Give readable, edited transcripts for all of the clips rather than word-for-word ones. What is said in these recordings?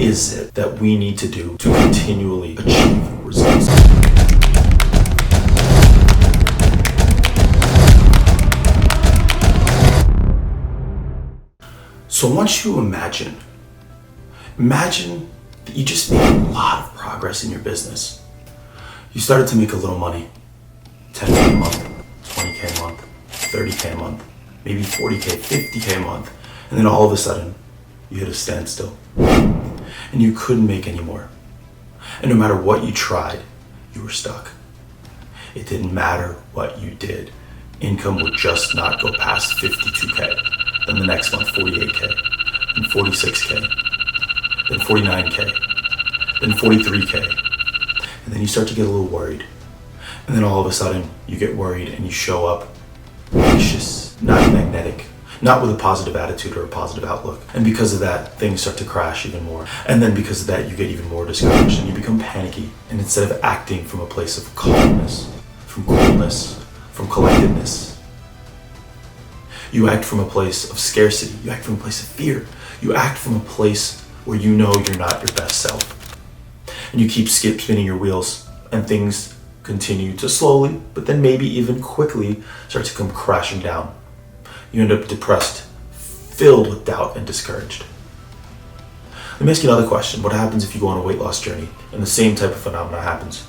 is it that we need to do to continually achieve results? So I want you to imagine that you just made a lot of progress in your business. You started to make a little money, 10K a month, 20K a month, 30K a month, maybe 40K, 50K a month, and then all of a sudden you hit a standstill and you couldn't make any more. And no matter what you tried, you were stuck. It didn't matter what you did. Income would just not go past 52K. Then the next month, 48K, then 46K, then 49K, then 43K. And then you start to get a little worried. And then all of a sudden you get worried and you show up anxious, not magnetic, not with a positive attitude or a positive outlook. And because of that, things start to crash even more. And then because of that, you get even more discouraged and you become panicky. And instead of acting from a place of calmness, from coolness, from collectedness, you act from a place of scarcity. You act from a place of fear. You act from a place where you know you're not your best self. And you keep spinning your wheels and things continue to slowly, but then maybe even quickly start to come crashing down. You end up depressed, filled with doubt and discouraged. Let me ask you another question. What happens if you go on a weight loss journey and the same type of phenomena happens?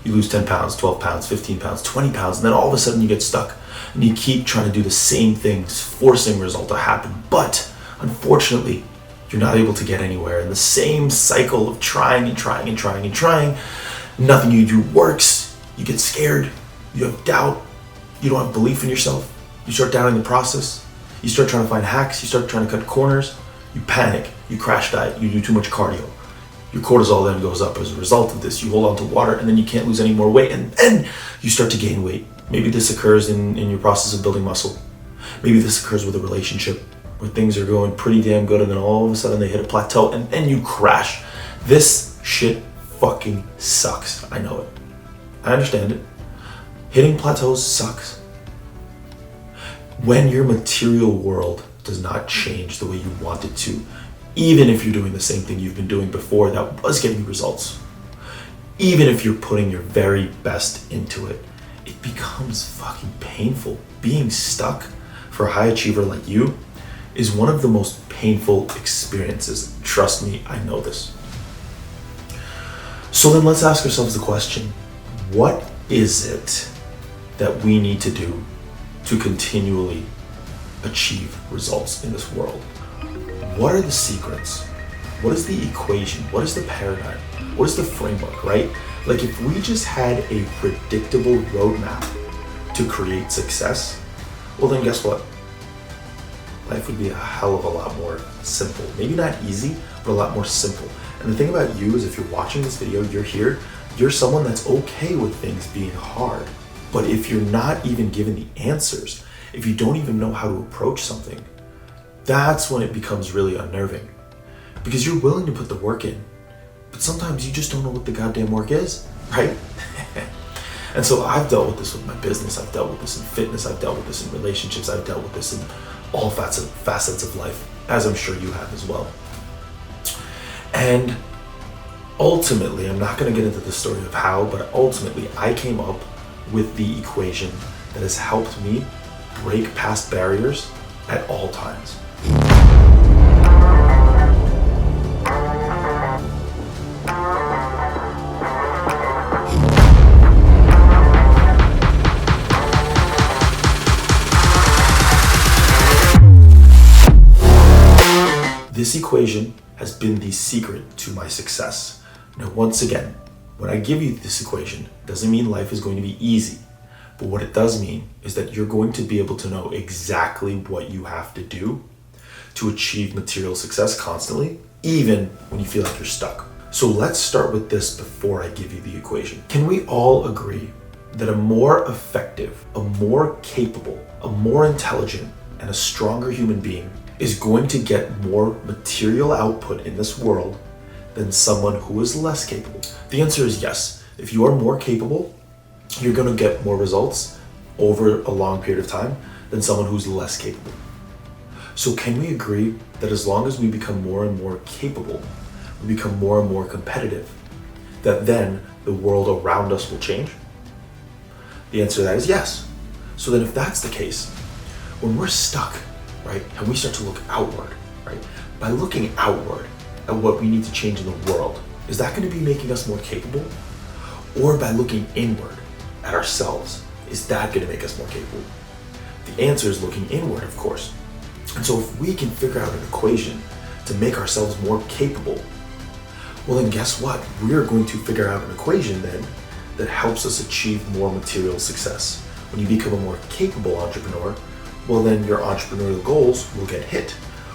You lose 10 pounds, 12 pounds, 15 pounds, 20 pounds, and then all of a sudden you get stuck and you keep trying to do the same things, forcing result to happen. But unfortunately, you're not able to get anywhere. In the same cycle of trying and trying and trying and trying, nothing you do works. You get scared, you have doubt, you don't have belief in yourself. You start doubting the process. You start trying to find hacks, you start trying to cut corners, you panic, you crash diet, you do too much cardio. Your cortisol then goes up as a result of this. You hold on to water and then you can't lose any more weight and then you start to gain weight. Maybe this occurs in your process of building muscle. Maybe this occurs with a relationship where things are going pretty damn good and then all of a sudden they hit a plateau and then you crash. This shit fucking sucks. I know it. I understand it. Hitting plateaus sucks. When your material world does not change the way you want it to, even if you're doing the same thing you've been doing before that was getting you results, even if you're putting your very best into it, it becomes fucking painful. Being stuck for a high achiever like you is one of the most painful experiences. Trust me, I know this. So then let's ask ourselves the question, what is it that we need to do to continually achieve results in this world? What are the secrets? What is the equation? What is the paradigm? What is the framework, right? Like if we just had a predictable roadmap to create success, well then guess what? Life would be a hell of a lot more simple. Maybe not easy, but a lot more simple. And the thing about you is if you're watching this video, you're here, you're someone that's okay with things being hard. But if you're not even given the answers, if you don't even know how to approach something, that's when it becomes really unnerving. Because you're willing to put the work in, but sometimes you just don't know what the goddamn work is, right? And so I've dealt with this with my business, I've dealt with this in fitness, I've dealt with this in relationships, I've dealt with this in all facets of life, as I'm sure you have as well. And ultimately, I'm not going to get into the story of how, but ultimately I came up with the equation that has helped me break past barriers at all times. This equation has been the secret to my success. Now, once again, when I give you this equation, it doesn't mean life is going to be easy. But what it does mean is that you're going to be able to know exactly what you have to do to achieve material success constantly, even when you feel like you're stuck. So let's start with this before I give you the equation. Can we all agree that a more effective, a more capable, a more intelligent, and a stronger human being is going to get more material output in this world than someone who is less capable? The answer is yes. If you are more capable, you're going to get more results over a long period of time than someone who's less capable. So can we agree that as long as we become more and more capable, we become more and more competitive, that then the world around us will change? The answer to that is yes. So then if that's the case, when we're stuck, right, and we start to look outward, right, by looking outward at what we need to change in the world, is that going to be making us more capable? Or by looking inward at ourselves, is that going to make us more capable? The answer is looking inward, of course. And so if we can figure out an equation to make ourselves more capable, well then guess what? We're going to figure out an equation then that helps us achieve more material success. When you become a more capable entrepreneur, well then your entrepreneurial goals will get hit.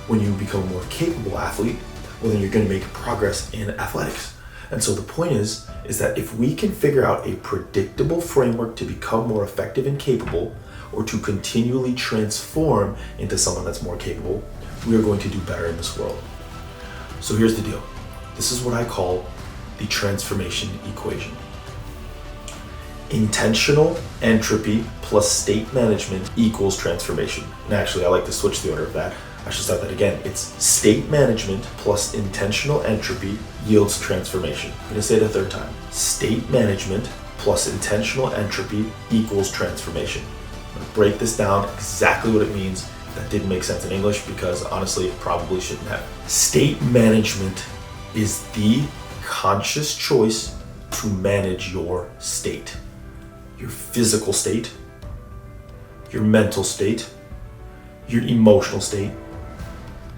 When you become a more capable athlete, well then you're going to make progress in athletics. And so the point is that if we can figure out a predictable framework to become more effective and capable, or to continually transform into someone that's more capable, we are going to do better in this world. So here's the deal. This is what I call the transformation equation. Intentional entropy plus state management equals transformation. And actually, I like to switch the order of that. I should start that again. It's state management plus intentional entropy yields transformation. I'm going to say it a third time. State management plus intentional entropy equals transformation. I'm going to break this down exactly what it means. That didn't make sense in English because honestly, it probably shouldn't have. State management is the conscious choice to manage your state. Your physical state, your mental state, your emotional state,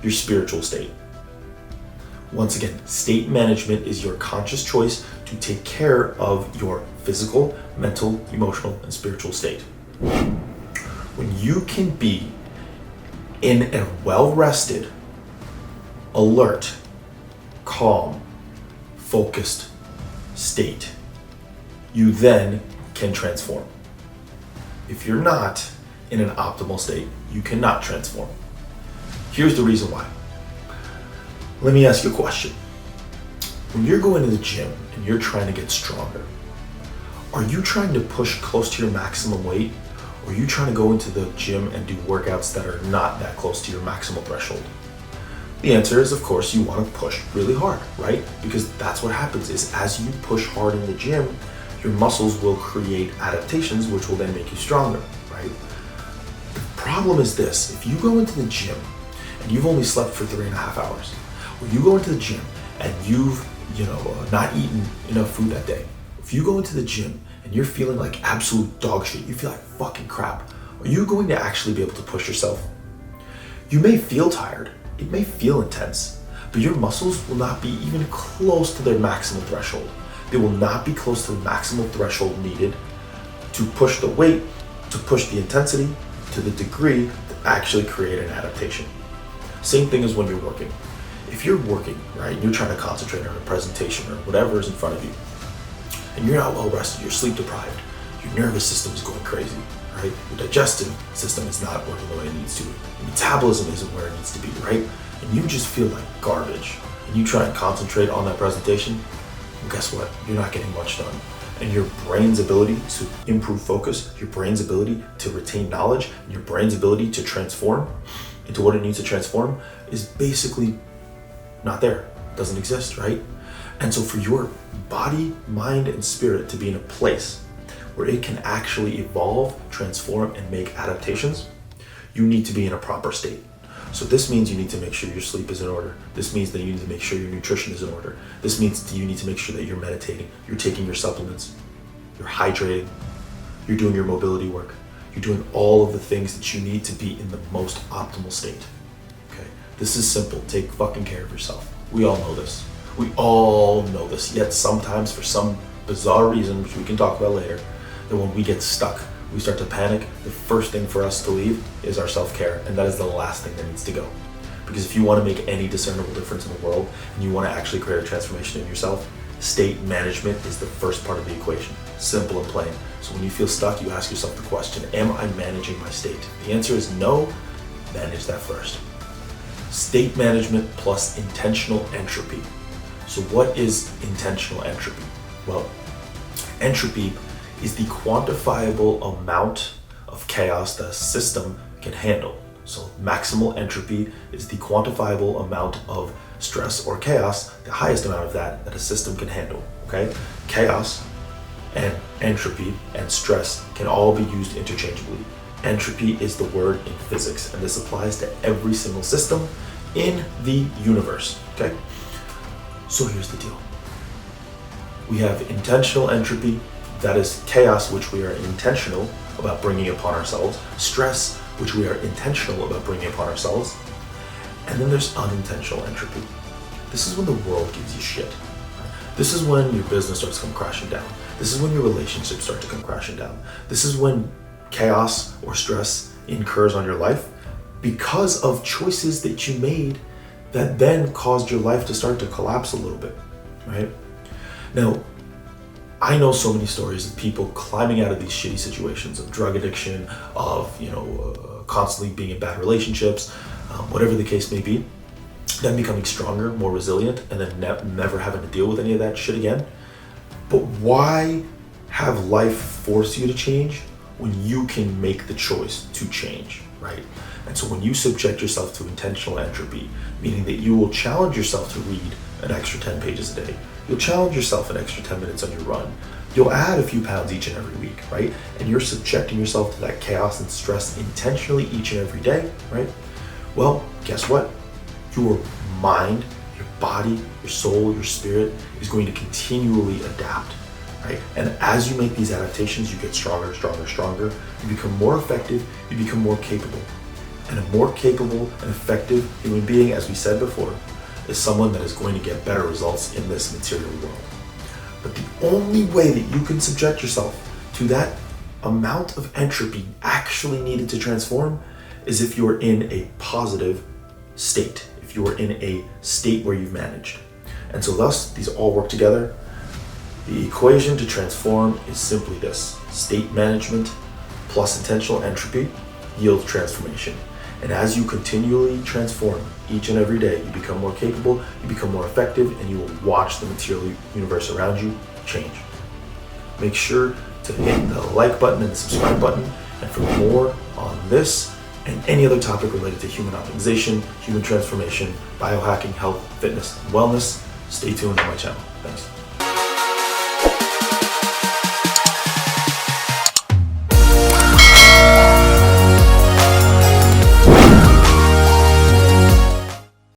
your spiritual state. Once again, state management is your conscious choice to take care of your physical, mental, emotional, and spiritual state. When you can be in a well-rested, alert, calm, focused state, you then can transform. If you're not in an optimal state, you cannot transform. Here's the reason why. Let me ask you a question. When you're going to the gym and you're trying to get stronger, are you trying to push close to your maximum weight, or are you trying to go into the gym and do workouts that are not that close to your maximal threshold? The answer is, of course, you want to push really hard, right? Because that's what happens is as you push hard in the gym, your muscles will create adaptations which will then make you stronger, right? The problem is this: if you go into the gym and you've only slept for 3.5 hours, or you go into the gym and you've not eaten enough food that day, if you go into the gym and you're feeling like absolute dog shit, you feel like fucking crap, are you going to actually be able to push yourself? You may feel tired, it may feel intense, but your muscles will not be even close to their maximum threshold. They will not be close to the maximum threshold needed to push the weight, to push the intensity to the degree to actually create an adaptation. Same thing as when you're working. If you're working, right, you're trying to concentrate on a presentation or whatever is in front of you, and you're not well rested, you're sleep deprived, your nervous system is going crazy, right? Your digestive system is not working the way it needs to. Your metabolism isn't where it needs to be, right? And you just feel like garbage, and you try and concentrate on that presentation, well, guess what? You're not getting much done. And your brain's ability to improve focus, your brain's ability to retain knowledge, and your brain's ability to transform into what it needs to transform is basically not there. It doesn't exist, right? And so for your body, mind, and spirit to be in a place where it can actually evolve, transform, and make adaptations, you need to be in a proper state. So this means you need to make sure your sleep is in order. This means that you need to make sure your nutrition is in order. This means that you need to make sure that you're meditating, you're taking your supplements, you're hydrating, you're doing your mobility work, you're doing all of the things that you need to be in the most optimal state. Okay? This is simple. Take fucking care of yourself. We all know this. We all know this. Yet sometimes, for some bizarre reason, which we can talk about later, that when we get stuck, we start to panic, the first thing for us to leave is our self-care, and that is the last thing that needs to go. Because if you want to make any discernible difference in the world, and you want to actually create a transformation in yourself, state management is the first part of the equation. Simple and plain. So when you feel stuck, you ask yourself the question, am I managing my state? The answer is no. Manage that first. State management plus intentional entropy. So what is intentional entropy? Well, entropy is the quantifiable amount of chaos the system can handle. So maximal entropy is the quantifiable amount of stress or chaos, the highest amount of that a system can handle, okay? Chaos and entropy and stress can all be used interchangeably. Entropy is the word in physics, and this applies to every single system in the universe, okay? So here's the deal. We have intentional entropy, that is chaos, which we are intentional about bringing upon ourselves, stress, which we are intentional about bringing upon ourselves, and then there's unintentional entropy. This is when the world gives you shit. This is when your business starts to come crashing down. This is when your relationships start to come crashing down. This is when chaos or stress incurs on your life because of choices that you made that then caused your life to start to collapse a little bit, right? Now, I know so many stories of people climbing out of these shitty situations of drug addiction, of constantly being in bad relationships, whatever the case may be, then becoming stronger, more resilient, and then never having to deal with any of that shit again. But why have life force you to change when you can make the choice to change, right? And so when you subject yourself to intentional entropy, meaning that you will challenge yourself to read an extra 10 pages a day, you'll challenge yourself an extra 10 minutes on your run, you'll add a few pounds each and every week, right? And you're subjecting yourself to that chaos and stress intentionally each and every day, right? Well, guess what? Your mind, your body, your soul, your spirit is going to continually adapt, right? And as you make these adaptations, you get stronger, stronger, stronger. You become more effective, you become more capable. And a more capable and effective human being, as we said before, is someone that is going to get better results in this material world. But the only way that you can subject yourself to that amount of entropy actually needed to transform is if you're in a positive state, if you are in a state where you've managed. And so thus, these all work together. The equation to transform is simply this: state management plus intentional entropy yields transformation. And as you continually transform each and every day, you become more capable, you become more effective, and you will watch the material universe around you change. Make sure to hit the like button and the subscribe button. And for more on this and any other topic related to human optimization, human transformation, biohacking, health, fitness, and wellness, stay tuned on my channel. Thanks.